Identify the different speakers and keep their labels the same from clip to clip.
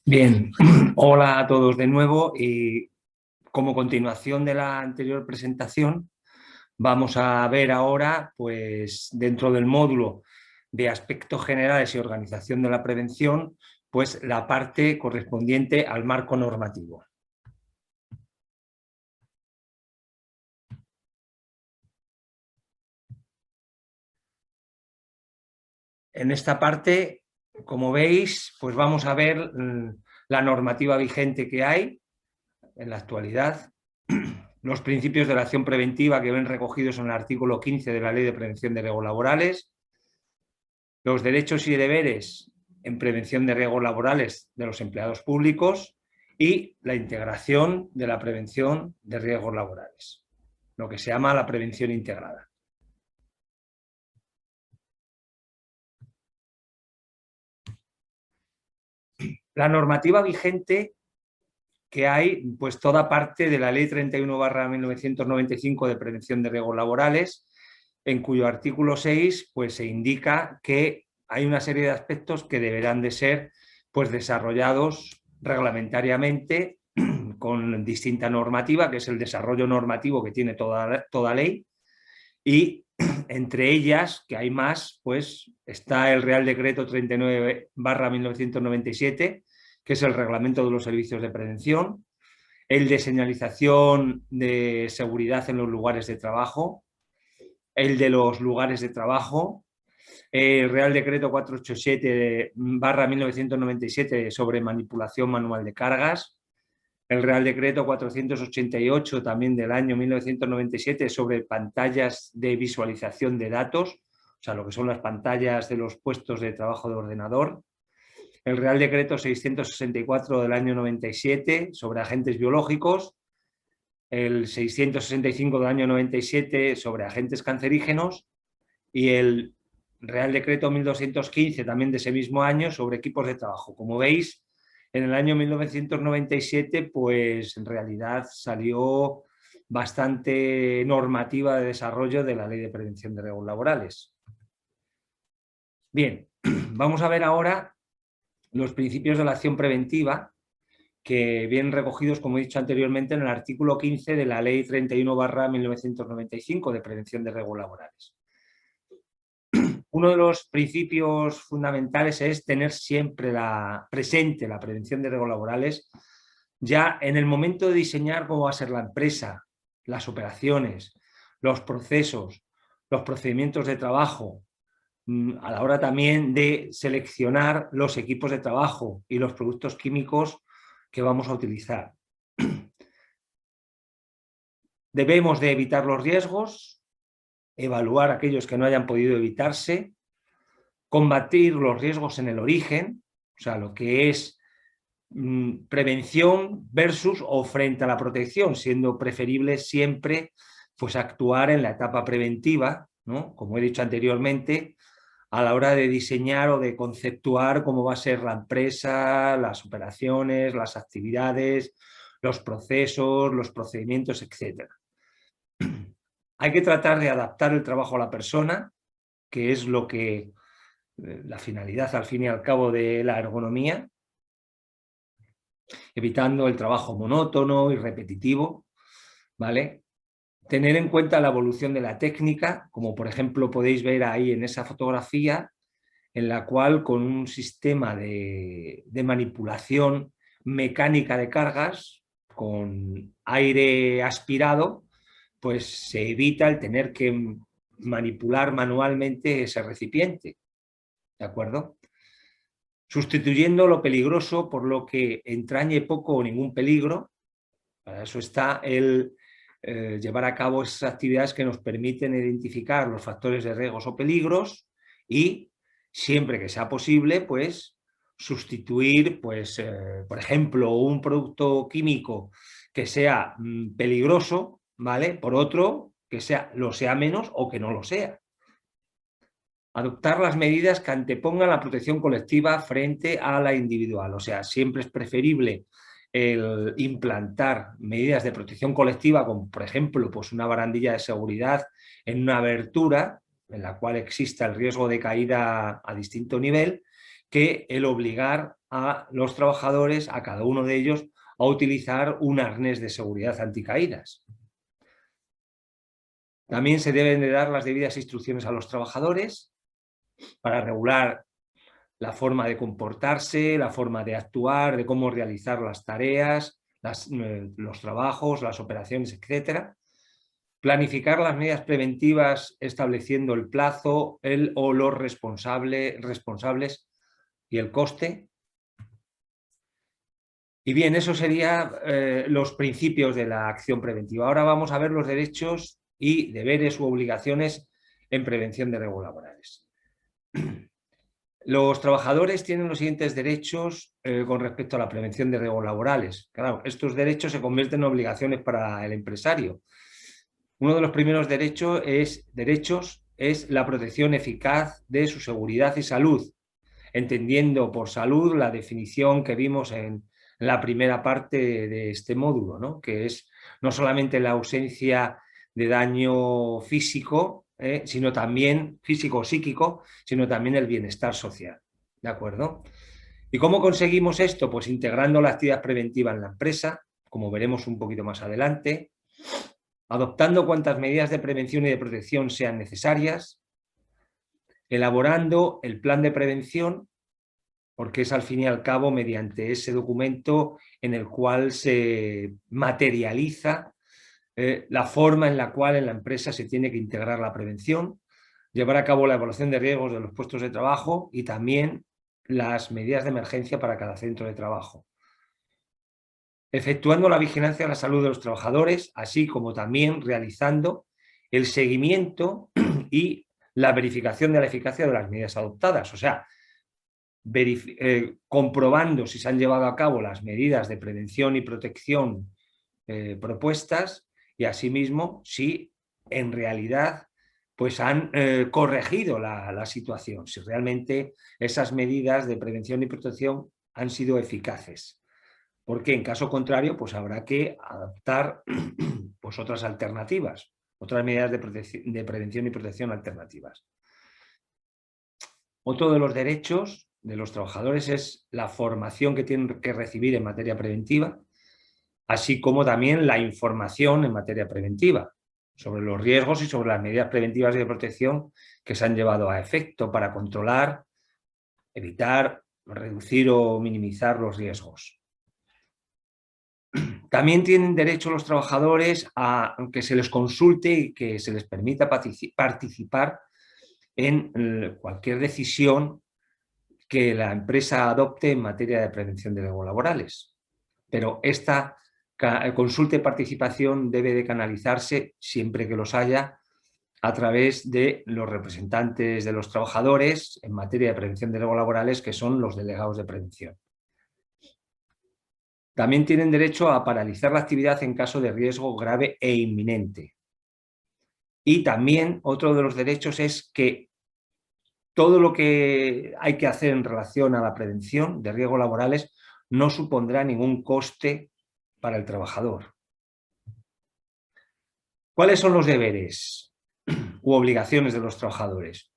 Speaker 1: Bien, hola a todos de nuevo y como continuación de la anterior presentación vamos a ver ahora, pues dentro del módulo de aspectos generales y organización de la prevención, pues la parte correspondiente al marco normativo. En esta parte, como veis, pues vamos a ver la normativa vigente que hay en la actualidad, los principios de la acción preventiva que ven recogidos en el artículo 15 de la Ley de Prevención de Riesgos Laborales, los derechos y deberes en prevención de riesgos laborales de los empleados públicos y la integración de la prevención de riesgos laborales, lo que se llama la prevención integrada. La normativa vigente que hay, pues toda parte de la Ley 31/1995 de prevención de riesgos laborales, en cuyo artículo 6 pues, se indica que hay una serie de aspectos que deberán de ser pues, desarrollados reglamentariamente con distinta normativa, que es el desarrollo normativo que tiene toda ley, y entre ellas, que hay más, pues está el Real Decreto 39/1997, que es el Reglamento de los Servicios de Prevención, el de señalización de seguridad en los lugares de trabajo, el de los lugares de trabajo, el Real Decreto 487/1997 sobre manipulación manual de cargas, el Real Decreto 488 también del año 1997 sobre pantallas de visualización de datos, o sea, lo que son las pantallas de los puestos de trabajo de ordenador, el Real Decreto 664 del año 97 sobre agentes biológicos, el 665 del año 97 sobre agentes cancerígenos y el Real Decreto 1215 también de ese mismo año sobre equipos de trabajo. Como veis, en el año 1997 pues en realidad salió bastante normativa de desarrollo de la Ley de Prevención de Riesgos Laborales. Bien, vamos a ver ahora los principios de la acción preventiva que vienen recogidos, como he dicho anteriormente, en el artículo 15 de la Ley 31/1995 de prevención de riesgos laborales. Uno de los principios fundamentales es tener siempre presente la prevención de riesgos laborales ya en el momento de diseñar cómo va a ser la empresa, las operaciones, los procesos, los procedimientos de trabajo, a la hora también de seleccionar los equipos de trabajo y los productos químicos que vamos a utilizar. Debemos de evitar los riesgos, evaluar aquellos que no hayan podido evitarse, combatir los riesgos en el origen, o sea, lo que es prevención versus o frente a la protección, siendo preferible siempre pues, actuar en la etapa preventiva, ¿no? Como he dicho anteriormente, a la hora de diseñar o de conceptuar cómo va a ser la empresa, las operaciones, las actividades, los procesos, los procedimientos, etc. Hay que tratar de adaptar el trabajo a la persona, que es lo que la finalidad al fin y al cabo de la ergonomía, evitando el trabajo monótono y repetitivo, ¿vale? Tener en cuenta la evolución de la técnica, como por ejemplo podéis ver ahí en esa fotografía, en la cual con un sistema de manipulación mecánica de cargas, con aire aspirado, pues se evita el tener que manipular manualmente ese recipiente, ¿de acuerdo? Sustituyendo lo peligroso por lo que entrañe poco o ningún peligro. Para eso está el llevar a cabo esas actividades que nos permiten identificar los factores de riesgos o peligros y, siempre que sea posible, pues sustituir, pues, por ejemplo, un producto químico que sea peligroso, ¿vale? Por otro que lo sea menos o que no lo sea. Adoptar las medidas que antepongan la protección colectiva frente a la individual. O sea, siempre es preferible el implantar medidas de protección colectiva, como por ejemplo pues una barandilla de seguridad en una abertura en la cual exista el riesgo de caída a distinto nivel, que el obligar a los trabajadores, a cada uno de ellos, a utilizar un arnés de seguridad anticaídas. También se deben de dar las debidas instrucciones a los trabajadores para regular la forma de comportarse, la forma de actuar, de cómo realizar las tareas, los trabajos, las operaciones, etc. Planificar las medidas preventivas estableciendo el plazo, o los responsables y el coste. Y bien, eso serían los principios de la acción preventiva. Ahora vamos a ver los derechos y deberes u obligaciones en prevención de riesgos laborales. Los trabajadores tienen los siguientes derechos con respecto a la prevención de riesgos laborales. Claro, estos derechos se convierten en obligaciones para el empresario. Uno de los primeros derechos es la protección eficaz de su seguridad y salud, entendiendo por salud la definición que vimos en la primera parte de este módulo, ¿no? Que es no solamente la ausencia de daño físico, sino también físico o psíquico, sino también el bienestar social. ¿De acuerdo? ¿Y cómo conseguimos esto? Pues integrando la actividad preventiva en la empresa, como veremos un poquito más adelante, adoptando cuantas medidas de prevención y de protección sean necesarias, elaborando el plan de prevención, porque es al fin y al cabo mediante ese documento en el cual se materializa la forma en la cual en la empresa se tiene que integrar la prevención, llevar a cabo la evaluación de riesgos de los puestos de trabajo y también las medidas de emergencia para cada centro de trabajo. Efectuando la vigilancia de la salud de los trabajadores, así como también realizando el seguimiento y la verificación de la eficacia de las medidas adoptadas. O sea, comprobando si se han llevado a cabo las medidas de prevención y protección propuestas y asimismo si en realidad pues han corregido la situación, si realmente esas medidas de prevención y protección han sido eficaces. Porque en caso contrario pues habrá que adaptar pues otras alternativas, otras medidas de prevención y protección alternativas. Otro de los derechos de los trabajadores es la formación que tienen que recibir en materia preventiva, así como también la información en materia preventiva sobre los riesgos y sobre las medidas preventivas y de protección que se han llevado a efecto para controlar, evitar, reducir o minimizar los riesgos. También tienen derecho los trabajadores a que se les consulte y que se les permita participar en cualquier decisión que la empresa adopte en materia de prevención de riesgos laborales. Pero esta consulta y participación debe de canalizarse, siempre que los haya, a través de los representantes de los trabajadores en materia de prevención de riesgos laborales, que son los delegados de prevención. También tienen derecho a paralizar la actividad en caso de riesgo grave e inminente. Y también otro de los derechos es que todo lo que hay que hacer en relación a la prevención de riesgos laborales no supondrá ningún coste para el trabajador. ¿Cuáles son los deberes u obligaciones de los trabajadores?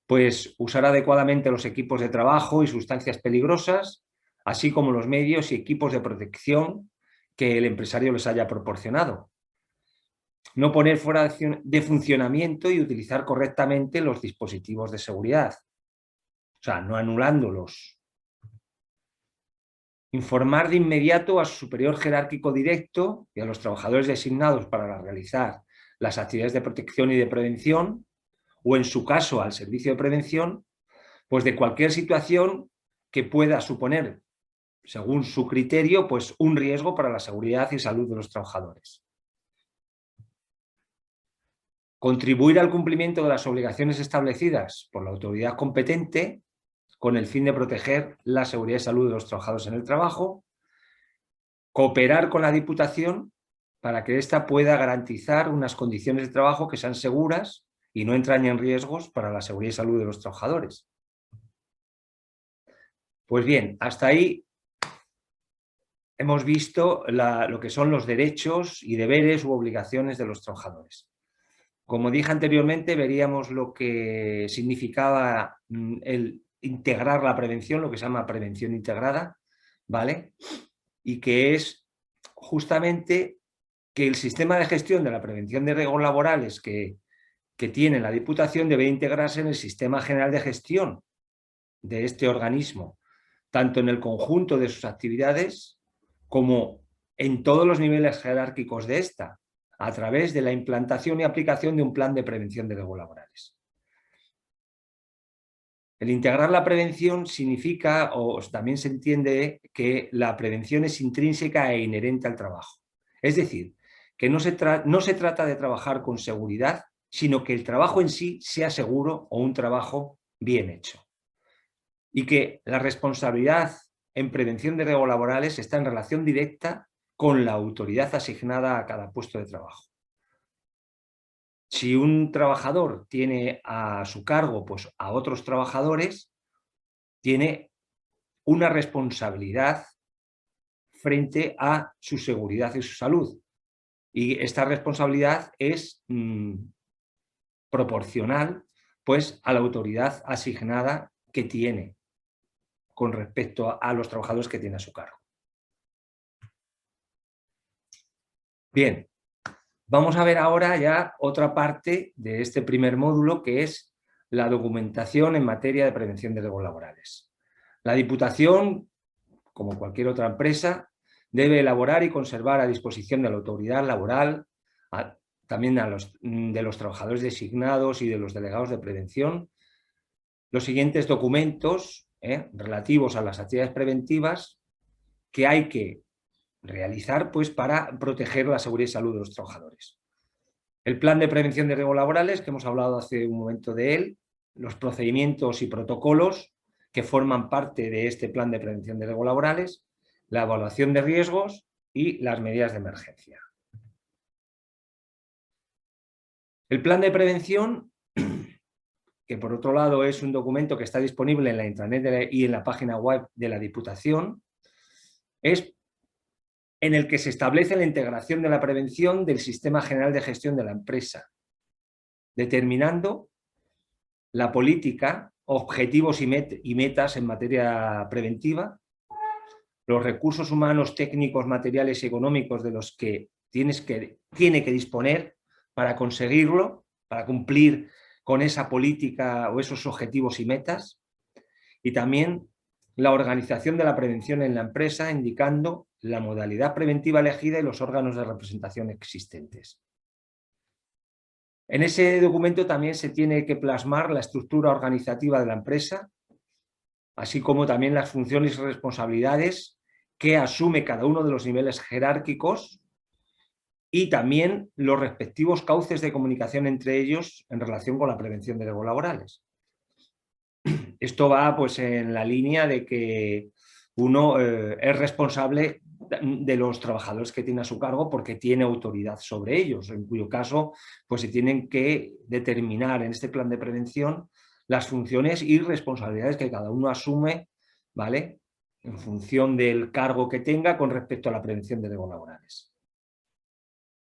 Speaker 1: Pues usar adecuadamente los equipos de trabajo y sustancias peligrosas, así como los medios y equipos de protección que el empresario les haya proporcionado. No poner fuera de funcionamiento y utilizar correctamente los dispositivos de seguridad. O sea, no anulándolos. Informar de inmediato a su superior jerárquico directo y a los trabajadores designados para realizar las actividades de protección y de prevención, o en su caso al servicio de prevención, pues de cualquier situación que pueda suponer, según su criterio, pues un riesgo para la seguridad y salud de los trabajadores. Contribuir al cumplimiento de las obligaciones establecidas por la autoridad competente con el fin de proteger la seguridad y salud de los trabajadores en el trabajo, cooperar con la Diputación para que ésta pueda garantizar unas condiciones de trabajo que sean seguras y no entrañen riesgos para la seguridad y salud de los trabajadores. Pues bien, hasta ahí hemos visto lo que son los derechos y deberes u obligaciones de los trabajadores. Como dije anteriormente, veríamos lo que significaba el integrar la prevención, lo que se llama prevención integrada, ¿vale? Y que es justamente que el sistema de gestión de la prevención de riesgos laborales que tiene la Diputación debe integrarse en el sistema general de gestión de este organismo, tanto en el conjunto de sus actividades como en todos los niveles jerárquicos de esta, a través de la implantación y aplicación de un plan de prevención de riesgos laborales. El integrar la prevención significa, o también se entiende, que la prevención es intrínseca e inherente al trabajo. Es decir, que no se trata de trabajar con seguridad, sino que el trabajo en sí sea seguro o un trabajo bien hecho. Y que la responsabilidad en prevención de riesgos laborales está en relación directa con la autoridad asignada a cada puesto de trabajo. Si un trabajador tiene a su cargo pues, a otros trabajadores, tiene una responsabilidad frente a su seguridad y su salud. Y esta responsabilidad es proporcional pues, a la autoridad asignada que tiene con respecto a los trabajadores que tiene a su cargo. Bien, vamos a ver ahora ya otra parte de este primer módulo, que es la documentación en materia de prevención de riesgos laborales. La Diputación, como cualquier otra empresa, debe elaborar y conservar a disposición de la autoridad laboral, también de los trabajadores designados y de los delegados de prevención, los siguientes documentos relativos a las actividades preventivas que hay que realizar pues, para proteger la seguridad y salud de los trabajadores. El plan de prevención de riesgos laborales, que hemos hablado hace un momento de él, los procedimientos y protocolos que forman parte de este plan de prevención de riesgos laborales, la evaluación de riesgos y las medidas de emergencia. El plan de prevención, que por otro lado es un documento que está disponible en la intranet y en la página web de la Diputación, es en el que se establece la integración de la prevención del sistema general de gestión de la empresa, determinando la política, objetivos y metas en materia preventiva, los recursos humanos, técnicos, materiales y económicos de los que tiene que disponer para conseguirlo, para cumplir con esa política o esos objetivos y metas, y también la organización de la prevención en la empresa, indicando la modalidad preventiva elegida y los órganos de representación existentes. En ese documento también se tiene que plasmar la estructura organizativa de la empresa, así como también las funciones y responsabilidades que asume cada uno de los niveles jerárquicos y también los respectivos cauces de comunicación entre ellos en relación con la prevención de riesgos laborales. Esto va pues, en la línea de que uno es responsable de los trabajadores que tiene a su cargo porque tiene autoridad sobre ellos, en cuyo caso pues, se tienen que determinar en este plan de prevención las funciones y responsabilidades que cada uno asume, ¿vale?, en función del cargo que tenga con respecto a la prevención de riesgos laborales.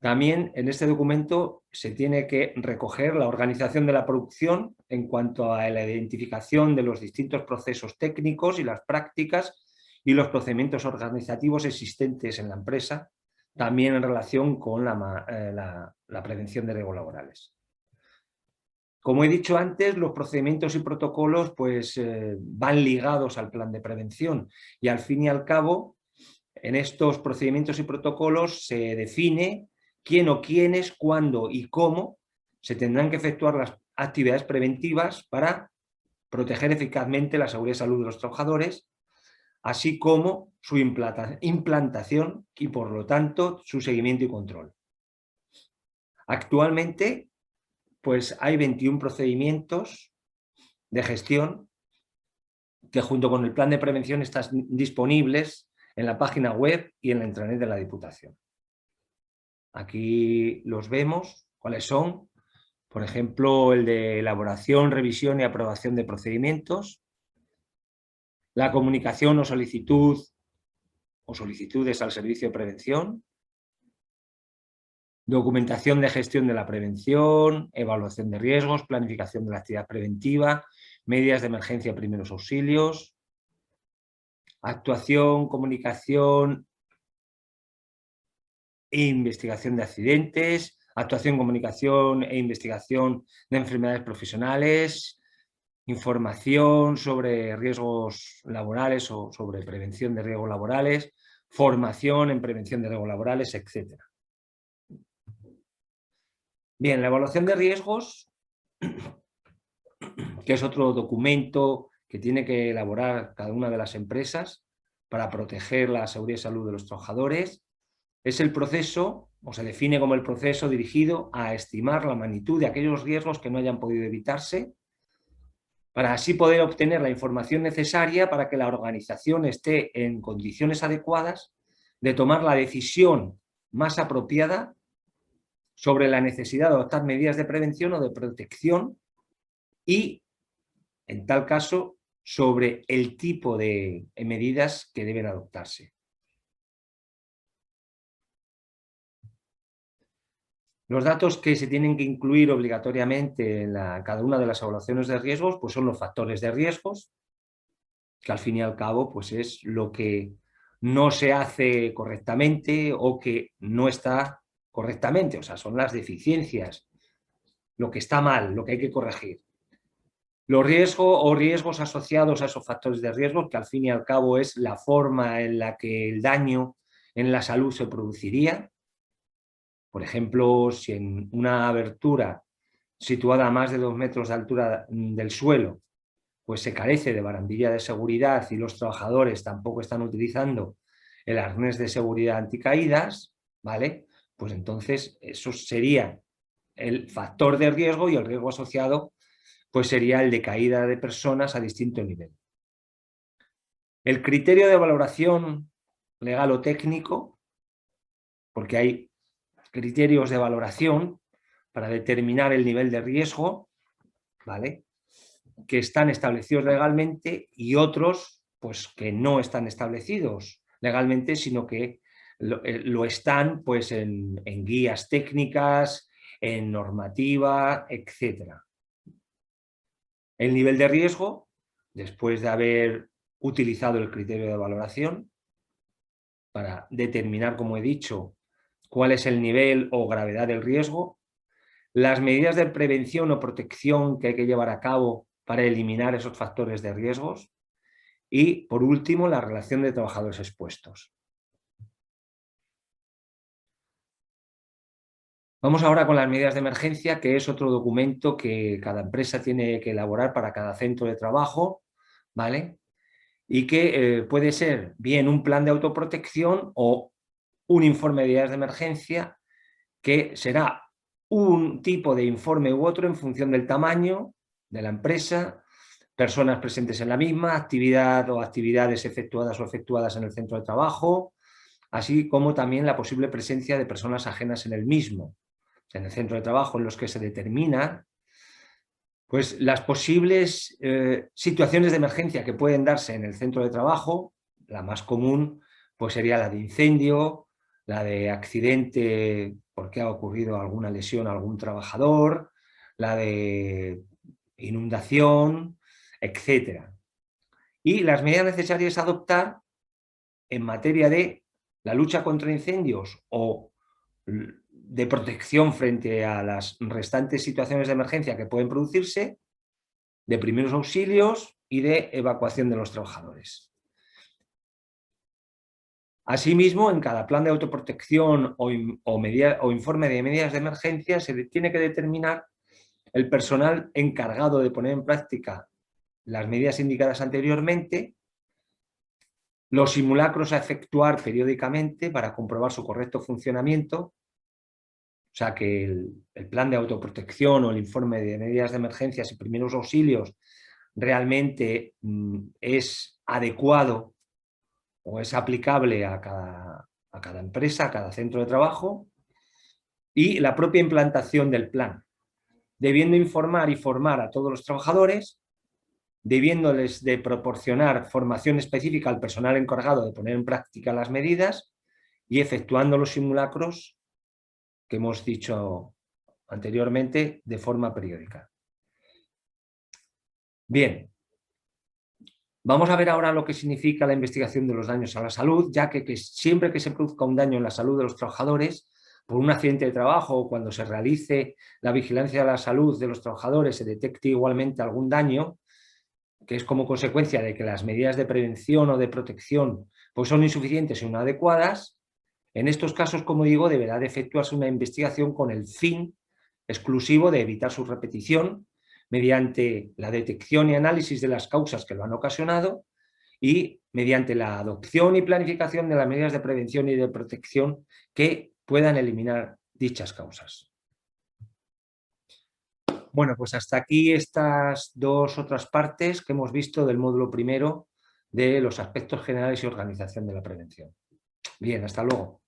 Speaker 1: También en este documento se tiene que recoger la organización de la producción en cuanto a la identificación de los distintos procesos técnicos y las prácticas y los procedimientos organizativos existentes en la empresa, también en relación con la prevención de riesgos laborales. Como he dicho antes, los procedimientos y protocolos pues, van ligados al plan de prevención y al fin y al cabo en estos procedimientos y protocolos se define quién o quiénes, cuándo y cómo se tendrán que efectuar las actividades preventivas para proteger eficazmente la seguridad y salud de los trabajadores, así como su implantación y, por lo tanto, su seguimiento y control. Actualmente, pues hay 21 procedimientos de gestión que junto con el plan de prevención están disponibles en la página web y en la intranet de la Diputación. Aquí los vemos, cuáles son. Por ejemplo, el de elaboración, revisión y aprobación de procedimientos, la comunicación o solicitudes al servicio de prevención, documentación de gestión de la prevención, evaluación de riesgos, planificación de la actividad preventiva, medidas de emergencia, primeros auxilios, actuación, comunicación e investigación de accidentes, actuación, comunicación e investigación de enfermedades profesionales, información sobre riesgos laborales o sobre prevención de riesgos laborales, formación en prevención de riesgos laborales, etc. Bien, la evaluación de riesgos, que es otro documento que tiene que elaborar cada una de las empresas para proteger la seguridad y salud de los trabajadores, es el proceso, o se define como el proceso dirigido a estimar la magnitud de aquellos riesgos que no hayan podido evitarse, para así poder obtener la información necesaria para que la organización esté en condiciones adecuadas de tomar la decisión más apropiada sobre la necesidad de adoptar medidas de prevención o de protección y, en tal caso, sobre el tipo de medidas que deben adoptarse. Los datos que se tienen que incluir obligatoriamente en cada una de las evaluaciones de riesgos pues son los factores de riesgos, que al fin y al cabo pues es lo que no se hace correctamente o que no está correctamente, o sea, son las deficiencias, lo que está mal, lo que hay que corregir. Los riesgos o riesgos asociados a esos factores de riesgo, que al fin y al cabo es la forma en la que el daño en la salud se produciría. Por ejemplo, si en una abertura situada a más de 2 metros de altura del suelo, pues se carece de barandilla de seguridad y los trabajadores tampoco están utilizando el arnés de seguridad anticaídas, ¿vale? Pues entonces eso sería el factor de riesgo y el riesgo asociado pues sería el de caída de personas a distinto nivel. El criterio de valoración legal o técnico, porque hay criterios de valoración para determinar el nivel de riesgo, ¿vale?, que están establecidos legalmente y otros pues que no están establecidos legalmente, sino que lo están pues en guías técnicas, en normativa, etc. El nivel de riesgo, después de haber utilizado el criterio de valoración para determinar, como he dicho, cuál es el nivel o gravedad del riesgo, las medidas de prevención o protección que hay que llevar a cabo para eliminar esos factores de riesgos y, por último, la relación de trabajadores expuestos. Vamos ahora con las medidas de emergencia, que es otro documento que cada empresa tiene que elaborar para cada centro de trabajo, ¿vale? Y que puede ser bien un plan de autoprotección o un informe de medidas de emergencia, que será un tipo de informe u otro en función del tamaño de la empresa, personas presentes en la misma, actividad o actividades efectuadas en el centro de trabajo, así como también la posible presencia de personas ajenas en el mismo, en el centro de trabajo, en los que se determina pues, las posibles situaciones de emergencia que pueden darse en el centro de trabajo. La más común pues, sería la de incendio, la de accidente porque ha ocurrido alguna lesión a algún trabajador, la de inundación, etc. Y las medidas necesarias a adoptar en materia de la lucha contra incendios o de protección frente a las restantes situaciones de emergencia que pueden producirse, de primeros auxilios y de evacuación de los trabajadores. Asimismo, en cada plan de autoprotección o informe de medidas de emergencia se tiene que determinar el personal encargado de poner en práctica las medidas indicadas anteriormente, los simulacros a efectuar periódicamente para comprobar su correcto funcionamiento. O sea, que el plan de autoprotección o el informe de medidas de emergencias y primeros auxilios realmente es adecuado o es aplicable a cada empresa, a cada centro de trabajo, y la propia implantación del plan, debiendo informar y formar a todos los trabajadores, debiéndoles de proporcionar formación específica al personal encargado de poner en práctica las medidas y efectuando los simulacros que hemos dicho anteriormente de forma periódica. Bien, Vamos a ver ahora lo que significa la investigación de los daños a la salud, ya que siempre que se produzca un daño en la salud de los trabajadores, por un accidente de trabajo o cuando se realice la vigilancia de la salud de los trabajadores, se detecte igualmente algún daño, que es como consecuencia de que las medidas de prevención o de protección pues son insuficientes o inadecuadas, en estos casos, como digo, deberá de efectuarse una investigación con el fin exclusivo de evitar su repetición mediante la detección y análisis de las causas que lo han ocasionado y mediante la adopción y planificación de las medidas de prevención y de protección que puedan eliminar dichas causas. Bueno, pues hasta aquí estas dos otras partes que hemos visto del módulo primero de los aspectos generales y organización de la prevención. Bien, hasta luego.